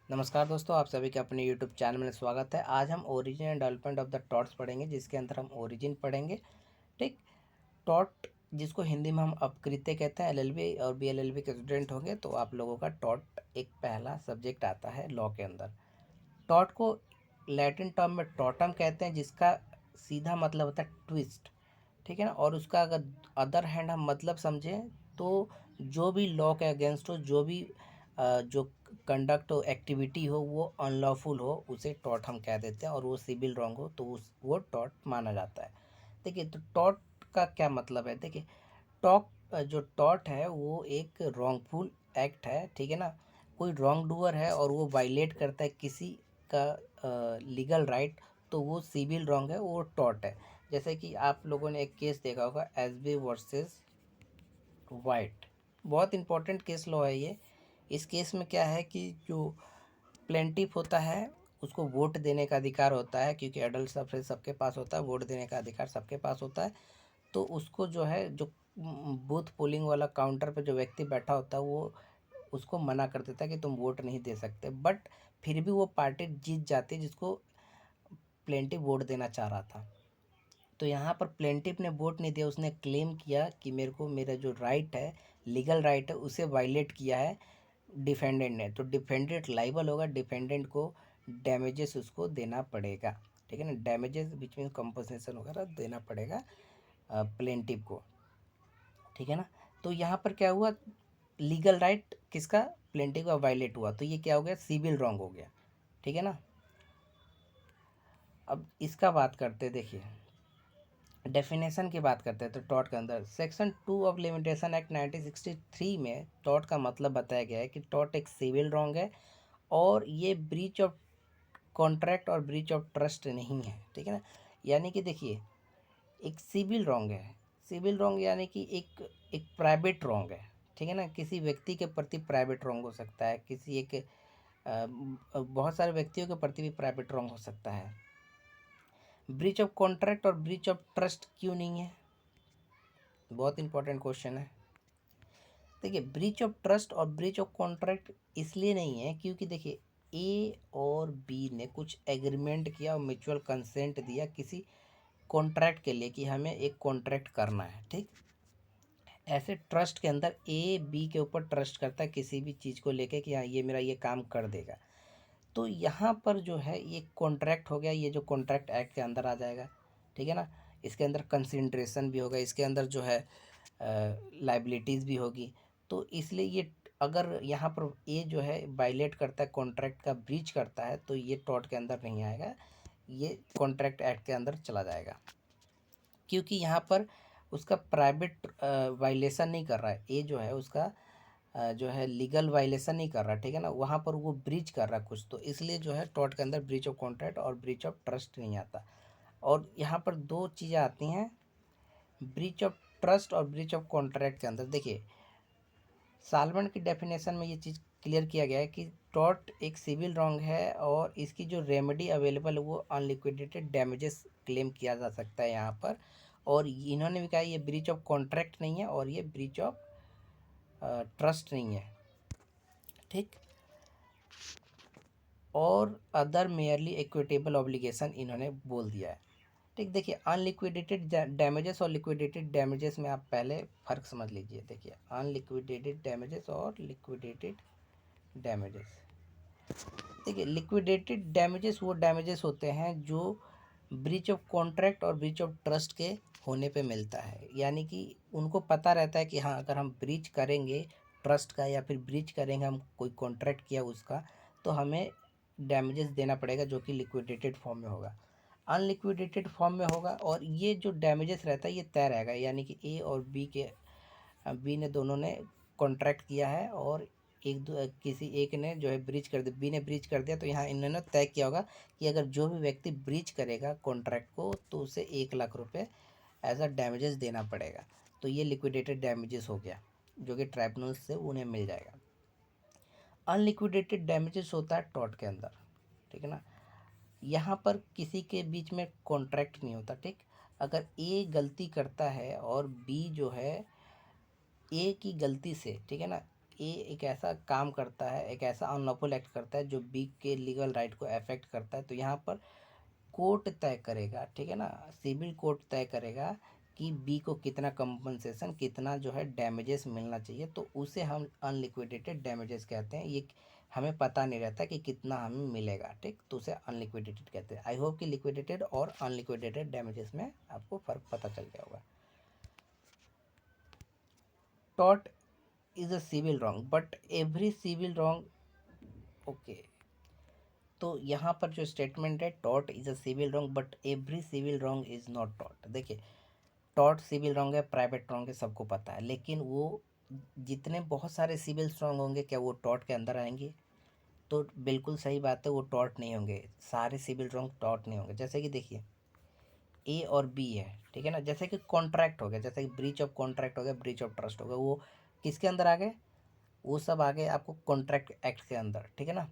नमस्कार दोस्तों, आप सभी का अपने यूट्यूब चैनल में स्वागत है। आज हम origin and development of the torts पढ़ेंगे, जिसके अंदर हम ओरिजिन पढ़ेंगे। ठीक। टॉट जिसको हिंदी में हम अपकृत्य कहते हैं। एलएलबी और बीएलएलबी के स्टूडेंट होंगे तो आप लोगों का टॉट एक पहला सब्जेक्ट आता है लॉ के अंदर। टॉट को लैटिन टर्म में टॉटम कहते हैं, जिसका सीधा मतलब होता है ट्विस्ट। ठीक है ना। और उसका अगर अदर हैंड हम मतलब समझें तो जो भी लॉ के अगेंस्ट हो, जो भी जो कंडक्ट हो, एक्टिविटी हो, वो अनलॉफुल हो, उसे टॉट हम कह देते हैं। और वो सिविल रॉन्ग हो तो वो टॉट माना जाता है। देखिए, तो टॉट का क्या मतलब है। देखिए, टॉक जो टॉट है वो एक रॉन्गफुल एक्ट है। ठीक है ना। कोई रॉन्ग डूअर है और वो वायलेट करता है किसी का लीगल राइट, तो वो सिविल रॉन्ग है, वो टॉट है। जैसे कि आप लोगों ने एक केस देखा होगा, एसबी वर्सेस वाइट। बहुत इंपॉर्टेंट केस लॉ है ये। इस केस में क्या है कि जो प्लेंटिफ होता है उसको वोट देने का अधिकार होता है, क्योंकि एडल्ट सफरेज सबके पास होता है, वोट देने का अधिकार सबके पास होता है। तो उसको जो है, जो बूथ पोलिंग वाला काउंटर पे जो व्यक्ति बैठा होता है, वो उसको मना कर देता है कि तुम वोट नहीं दे सकते। बट फिर भी वो पार्टी जीत जाती है जिसको प्लेंटिफ वोट देना चाह रहा था। तो यहाँ पर प्लेंटिफ ने वोट नहीं दिया, उसने क्लेम किया कि मेरे को मेरा जो राइट है, लीगल राइट है, उसे वायलेट किया है डिफेंडेंट ने। तो डिफेंडेंट लाइबल होगा, डिफेंडेंट को डैमेजेस उसको देना पड़ेगा। ठीक है ना। डैमेजेस बीच में कंपनसेशन वगैरह देना पड़ेगा प्लेंटिफ को। ठीक है ना। तो यहाँ पर क्या हुआ, लीगल राइट किसका, प्लेंटिफ का वायलेट हुआ, तो ये क्या हो गया, सिविल रॉन्ग हो गया। ठीक है ना। अब इसका बात करते हैं। देखिए, डेफिनेशन की बात करते हैं तो टॉट के अंदर सेक्शन 2 ऑफ लिमिटेशन एक्ट 1963 में टॉट का मतलब बताया गया है कि टॉट एक सिविल रॉन्ग है और ये ब्रीच ऑफ कॉन्ट्रैक्ट और ब्रीच ऑफ ट्रस्ट नहीं है। ठीक है ना। यानी कि देखिए, एक सिविल रॉन्ग है। सिविल रॉन्ग यानी कि एक एक प्राइवेट रॉन्ग है। ठीक है ना। किसी व्यक्ति के प्रति प्राइवेट रॉन्ग हो सकता है, किसी एक बहुत सारे व्यक्तियों के प्रति भी प्राइवेट रॉन्ग हो सकता है। ब्रीच ऑफ कॉन्ट्रैक्ट और ब्रीच ऑफ ट्रस्ट क्यों नहीं है, बहुत इंपॉर्टेंट क्वेश्चन है। देखिए, ब्रीच ऑफ ट्रस्ट और ब्रीच ऑफ कॉन्ट्रैक्ट इसलिए नहीं है क्योंकि देखिए, ए और बी ने कुछ एग्रीमेंट किया और म्यूचुअल कंसेंट दिया किसी कॉन्ट्रैक्ट के लिए कि हमें एक कॉन्ट्रैक्ट करना है। ठीक। ऐसे ट्रस्ट के अंदर ए बी के ऊपर ट्रस्ट करता है किसी भी चीज़ को लेके कि हाँ, ये मेरा ये काम कर देगा। तो यहाँ पर जो है ये कॉन्ट्रैक्ट हो गया, ये जो कॉन्ट्रैक्ट एक्ट के अंदर आ जाएगा। ठीक है ना। इसके अंदर कंसिडरेशन भी होगा, इसके अंदर जो है लाइबिलिटीज़ भी होगी। तो इसलिए ये, अगर यहाँ पर ये जो है वायलेट करता है, कॉन्ट्रैक्ट का ब्रीच करता है, तो ये टॉट के अंदर नहीं आएगा, ये कॉन्ट्रैक्ट एक्ट के अंदर चला जाएगा। क्योंकि यहाँ पर उसका प्राइवेट वायलेशन नहीं कर रहा है, ये जो है उसका जो है लीगल वायलेशन नहीं कर रहा। ठीक है ना। वहाँ पर वो ब्रीच कर रहा है कुछ, तो इसलिए जो है टॉट के अंदर ब्रीच ऑफ कॉन्ट्रैक्ट और ब्रीच ऑफ ट्रस्ट नहीं आता। और यहाँ पर दो चीज़ें आती हैं ब्रीच ऑफ ट्रस्ट और ब्रीच ऑफ कॉन्ट्रैक्ट के अंदर। देखिए, साल्मन की डेफिनेशन में ये चीज़ क्लियर किया गया है कि टॉर्ट एक सिविल रॉन्ग है और इसकी जो रेमेडी अवेलेबल है वो अनलिक्विडेटेड डैमेजेस क्लेम किया जा सकता है यहाँ पर। और इन्होंने भी कहा ये ब्रीच ऑफ कॉन्ट्रैक्ट नहीं है और ये ब्रीच ऑफ ट्रस्ट नहीं है। ठीक। और अदर मेयरली इक्विटेबल ऑब्लिगेशन इन्होंने बोल दिया है। ठीक। देखिए, अनलिक्विडेटेड डैमेजेस और लिक्विडेटेड डैमेजेस में आप पहले फ़र्क समझ लीजिए। देखिए, अनलिक्विडेटेड डैमेजेस और लिक्विडेटेड डैमेजेस। देखिए, लिक्विडेटेड डैमेजेस वो डैमेजेस होते हैं जो ब्रीच ऑफ कॉन्ट्रैक्ट और ब्रीच ऑफ ट्रस्ट के होने पे मिलता है। यानी कि उनको पता रहता है कि हाँ, अगर हम ब्रीच करेंगे ट्रस्ट का या फिर ब्रीच करेंगे हम कोई कॉन्ट्रैक्ट किया उसका, तो हमें डैमेजेस देना पड़ेगा, जो कि लिक्विडेटेड फॉर्म में होगा, अनलिक्विडेटेड फॉर्म में होगा। और ये जो डैमेजेस रहता है ये तय रहेगा। यानी कि ए और बी के, बी ने दोनों ने कॉन्ट्रैक्ट किया है और किसी एक ने जो है ब्रीच कर दिया, बी ने ब्रीच कर दिया, तो यहाँ इन्होंने तय किया होगा कि अगर जो भी व्यक्ति ब्रीच करेगा कॉन्ट्रैक्ट को तो उसे 1 लाख रुपए एज अ डैमेजेस देना पड़ेगा। तो ये लिक्विडेटेड डैमेजेस हो गया, जो कि ट्राइब्यूनल से उन्हें मिल जाएगा। अनलिक्विडेटेड डैमेजेस होता है टॉर्ट के अंदर। ठीक है ना। यहाँ पर किसी के बीच में कॉन्ट्रैक्ट नहीं होता। ठीक। अगर ए गलती करता है और बी जो है, ए की गलती से, ठीक है ना, एक ऐसा काम करता है, एक ऐसा अनलॉफुल एक्ट करता है जो बी के लीगल राइट को अफेक्ट करता है, तो यहाँ पर कोर्ट तय करेगा, ठीक है ना, सिविल कोर्ट तय करेगा कि बी को कितना कंपनसेशन, कितना जो है डैमेजेस मिलना चाहिए, तो उसे हम अनलिक्विडेटेड डैमेजेस कहते हैं। ये हमें पता नहीं रहता कि कितना हमें मिलेगा, ठीक, तो उसे अनलिक्विडेटेड कहते हैं। आई होप कि लिक्विडेटेड और अनलिक्विडेटेड डैमेजेस में आपको फ़र्क पता चल गया होगा। Tort is a civil wrong but every civil wrong, okay, तो यहाँ पर जो स्टेटमेंट है, tort is a civil wrong but every civil wrong is not tort. देखिए, टॉर्ट सिविल रॉन्ग है, प्राइवेट रॉन्ग है, सबको पता है, लेकिन वो जितने बहुत सारे सिविल रॉन्ग होंगे क्या वो टॉर्ट के अंदर आएंगे? तो बिल्कुल सही बात है, वो टॉर्ट नहीं होंगे, सारे सिविल रॉन्ग टॉर्ट नहीं होंगे। जैसे कि देखिए, ए और बी है, ठीक है ना, जैसे कि कॉन्ट्रैक्ट हो गया, जैसे कि ब्रीच ऑफ कॉन्ट्रैक्ट हो गया, ब्रीच ऑफ ट्रस्ट हो गया, वो किसके अंदर आ गए? वो सब आ गए आपको कॉन्ट्रैक्ट एक्ट के अंदर, ठीक है ना।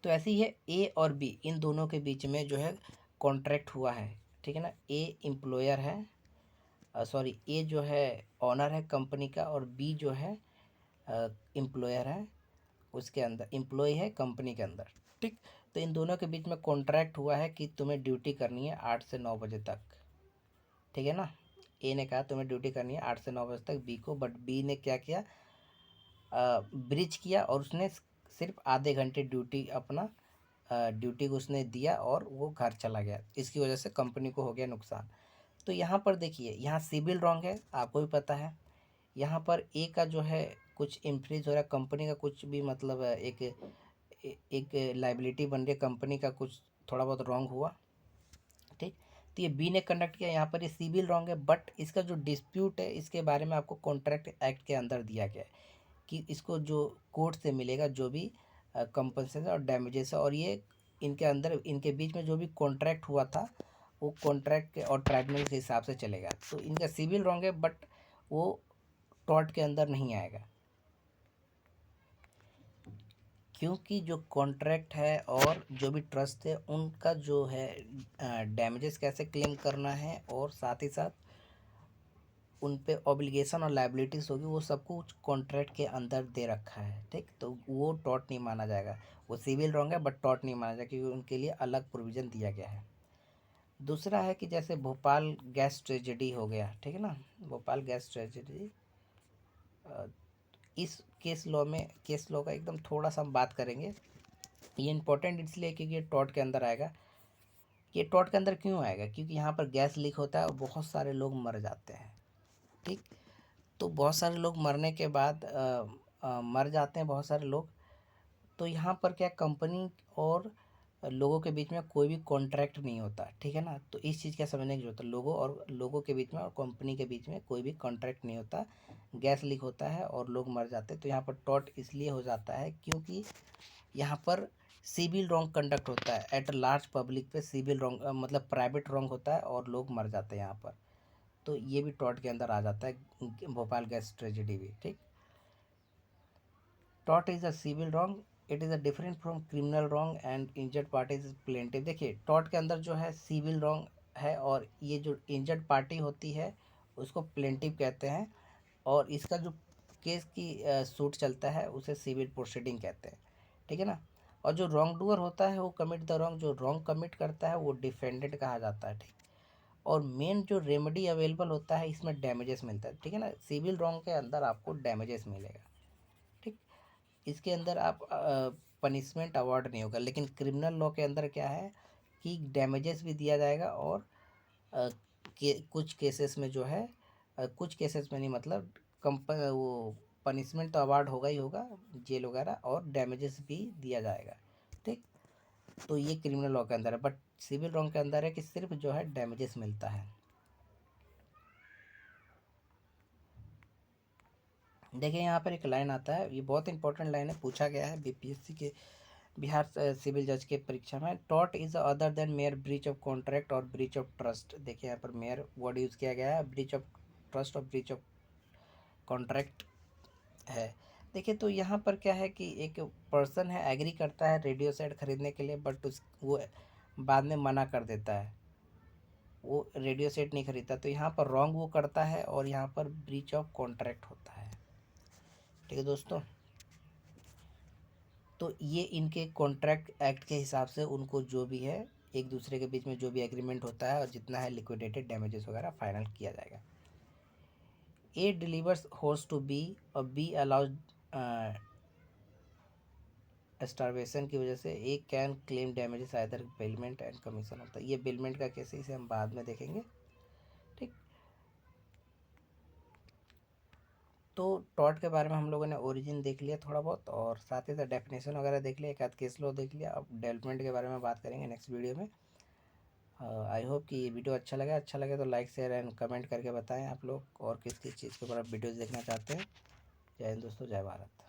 तो ऐसे ही है, ए और बी, इन दोनों के बीच में जो है कॉन्ट्रैक्ट हुआ है, ठीक है ना। ए एम्प्लॉयर है, सॉरी, ए जो है ऑनर है कंपनी का, और बी जो है एम्प्लॉयर है, उसके अंदर एम्प्लॉय है कंपनी के अंदर, ठीक। तो इन दोनों के बीच में कॉन्ट्रैक्ट हुआ है कि तुम्हें ड्यूटी करनी है 8 से 9 बजे तक, ठीक है ना। ए ने कहा तुम्हें ड्यूटी करनी है 8 से 9 बजे तक बी को, बट बी ने क्या किया, ब्रिज किया, और उसने सिर्फ आधे घंटे ड्यूटी अपना ड्यूटी को उसने दिया और वो घर चला गया, इसकी वजह से कंपनी को हो गया नुकसान। तो यहाँ पर देखिए, यहाँ सिविल रॉन्ग है, आपको भी पता है। यहाँ पर ए का जो है कुछ इंक्रीज हो रहा है, कंपनी का कुछ भी मतलब एक लाइबिलिटी बन रही है कंपनी का, कुछ थोड़ा बहुत रॉन्ग हुआ, ठीक। तो ये बी ने कंडक्ट किया, यहाँ पर ये सिविल रॉन्ग है, बट इसका जो डिस्प्यूट है इसके बारे में आपको कॉन्ट्रैक्ट एक्ट के अंदर दिया गया है कि इसको जो कोर्ट से मिलेगा जो भी कंपनसेशन और डैमेजेस है, और ये इनके अंदर इनके बीच में जो भी कॉन्ट्रैक्ट हुआ था वो कॉन्ट्रैक्ट और ट्राइब्यूनल के हिसाब से चलेगा। तो इनका सिविल रॉन्ग है, बट वो टॉर्ट के अंदर नहीं आएगा, क्योंकि जो कॉन्ट्रैक्ट है और जो भी ट्रस्ट है उनका जो है डैमेजेस कैसे क्लेम करना है, और साथ ही साथ उन पे ऑब्लिगेशन और लाइबिलिटीज़ होगी, वो सब कुछ कॉन्ट्रैक्ट के अंदर दे रखा है, ठीक। तो वो टॉर्ट नहीं माना जाएगा, वो सिविल रॉन्ग है बट टॉर्ट नहीं माना जाएगा, क्योंकि उनके लिए अलग प्रोविज़न दिया गया है। दूसरा है कि जैसे भोपाल गैस ट्रेजेडी हो गया, ठीक है ना, भोपाल गैस ट्रेजेडी, इस केस लॉ का एकदम थोड़ा सा हम बात करेंगे। ये इंपॉर्टेंट इसलिए क्योंकि ये टॉर्ट के अंदर आएगा। ये टॉर्ट के अंदर क्यों आएगा? क्योंकि यहाँ पर गैस लीक होता है और बहुत सारे लोग मर जाते हैं, ठीक। तो बहुत सारे लोग मरने के बाद मर जाते हैं बहुत सारे लोग, तो यहाँ पर क्या, कंपनी और लोगों के बीच में कोई भी कॉन्ट्रैक्ट नहीं होता, ठीक है ना। तो इस चीज़ का समझने की जरूरत है, लोगों के बीच में और कंपनी के बीच में कोई भी कॉन्ट्रैक्ट नहीं होता, गैस लीक होता है और लोग मर जाते हैं। तो यहाँ पर टॉर्ट इसलिए हो जाता है क्योंकि यहाँ पर सिविल रॉन्ग कंडक्ट होता है, एट लार्ज पब्लिक पे सिविल रॉन्ग मतलब प्राइवेट रॉन्ग होता है और लोग मर जाते हैं यहाँ पर। तो ये भी टॉर्ट के अंदर आ जाता है, भोपाल गैस ट्रेजेडी भी, ठीक। Tort is a civil wrong, it is a different from criminal wrong and injured party is plaintiff. देखिए, टॉर्ट के अंदर जो है सिविल रॉन्ग है, और ये जो इंजर्ड पार्टी होती है उसको प्लेंटिव कहते हैं, और इसका जो केस की सूट चलता है उसे सिविल प्रोसीडिंग कहते हैं, ठीक है ना। और जो रॉन्ग डूअर होता है वो कमिट द रॉन्ग, जो रॉन्ग कमिट करता है वो डिफेंडेड कहा जाता है, ठीक। और मेन जो रेमेडी अवेलेबल होता है इसमें डैमेजेस मिलता है, ठीक है ना। सिविल रॉन्ग के अंदर आपको डैमेजेस मिलेगा, ठीक। इसके अंदर आप पनिशमेंट अवार्ड नहीं होगा, लेकिन क्रिमिनल लॉ के अंदर क्या है कि डैमेजेस भी दिया जाएगा, और कुछ केसेस में जो है कुछ केसेस में नहीं, मतलब वो पनिशमेंट तो अवार्ड होगा ही होगा, जेल वगैरह, और डैमेजेस भी दिया जाएगा, ठीक। तो ये क्रिमिनल लॉ के अंदर है, बट सिविल लॉ के अंदर है कि सिर्फ जो है डैमेजेस मिलता है। देखिए, यहाँ पर एक लाइन आता है, ये बहुत इंपॉर्टेंट लाइन है, पूछा गया है बीपीएससी के बिहार सिविल जज के परीक्षा में। Tort is other than mayor breach of contract और ब्रीच ऑफ ट्रस्ट। देखिए, यहाँ पर मेयर वर्ड यूज़ किया गया है, ब्रीच ऑफ ट्रस्ट और ब्रीच ऑफ कॉन्ट्रैक्ट है। देखिए, तो यहाँ पर क्या है कि एक पर्सन है, एग्री करता है रेडियो सेट खरीदने के लिए, बट वो बाद में मना कर देता है, वो रेडियो सेट नहीं खरीदता, तो यहाँ पर रॉन्ग वो करता है और यहाँ पर ब्रीच ऑफ कॉन्ट्रैक्ट होता है। ठीक है दोस्तों, तो ये इनके कॉन्ट्रैक्ट एक्ट के हिसाब से उनको जो भी है एक दूसरे के बीच में जो भी एग्रीमेंट होता है और जितना है लिक्विडेटेड डैमेजेस वगैरह फाइनल किया जाएगा। A delivers horse to B और बी अलाउज स्टारवेशन की वजह से A can claim damages either bailment and commission होता है। ये बिलमेंट का केस है, इसे हम बाद में देखेंगे। ठीक, तो टॉट के बारे में हम लोगों ने ओरिजिन देख लिया थोड़ा बहुत, और साथ ही साथ डेफिनेशन वगैरह देख लिया, एक आध केस लो देख लिया। अब डेवलपमेंट के बारे में बात करेंगे नेक्स्ट वीडियो में। आई होप कि ये वीडियो अच्छा लगे तो लाइक शेयर एंड कमेंट करके बताएं आप लोग और किस किस चीज़ के ऊपर आप वीडियोज़ देखना चाहते हैं। जय हिंद दोस्तों, जय भारत।